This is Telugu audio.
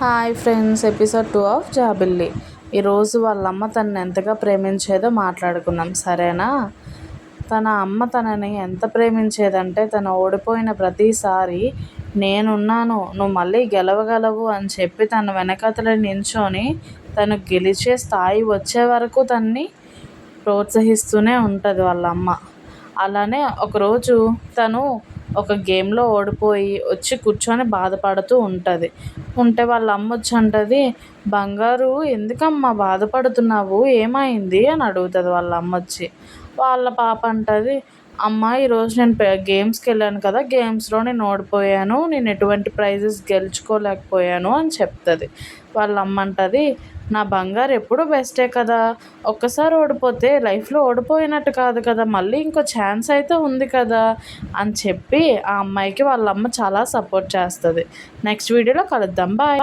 హాయ్ ఫ్రెండ్స్, ఎపిసోడ్ 2 ఆఫ్ జాబిల్లి. ఈరోజు వాళ్ళ అమ్మ తనని ఎంతగా ప్రేమించేదో మాట్లాడుకుందాం, సరేనా? తన అమ్మ తనని ఎంత ప్రేమించేదంటే, తను ఓడిపోయిన ప్రతిసారి నేనున్నాను, నువ్వు మళ్ళీ గెలవగలవు అని చెప్పి తన వెనకతల నించొని తను గెలిచే స్థాయి వచ్చే వరకు తన్ని ప్రోత్సహిస్తూనే ఉంటుంది వాళ్ళ అమ్మ. అలానే ఒకరోజు తను ఒక గేమ్లో ఓడిపోయి వచ్చి కూర్చొని బాధపడుతూ ఉంటుంది. వాళ్ళ అమ్మ వచ్చి అంటుంది, బంగారు ఎందుకమ్మా బాధపడుతున్నావు, ఏమైంది అని అడుగుతుంది వాళ్ళ అమ్మ వచ్చి. వాళ్ళ పాప అంటుంది, అమ్మ ఈరోజు నేను గేమ్స్కి వెళ్ళాను కదా, గేమ్స్లో నేను ఓడిపోయాను, నేను ఎటువంటి ప్రైజెస్ గెలుచుకోలేకపోయాను అని చెప్తుంది. వాళ్ళ అమ్మ అంటుంది, నా బంగారు ఎప్పుడు బెస్టే కదా, ఒక్కసారి ఓడిపోతే లైఫ్లో ఓడిపోయినట్టు కాదు కదా, మళ్ళీ ఇంకో ఛాన్స్ అయితే ఉంది కదా అని చెప్పి ఆ అమ్మాయికి వాళ్ళ అమ్మ చాలా సపోర్ట్ చేస్తుంది. నెక్స్ట్ వీడియోలో కలుద్దాం, బాయ్.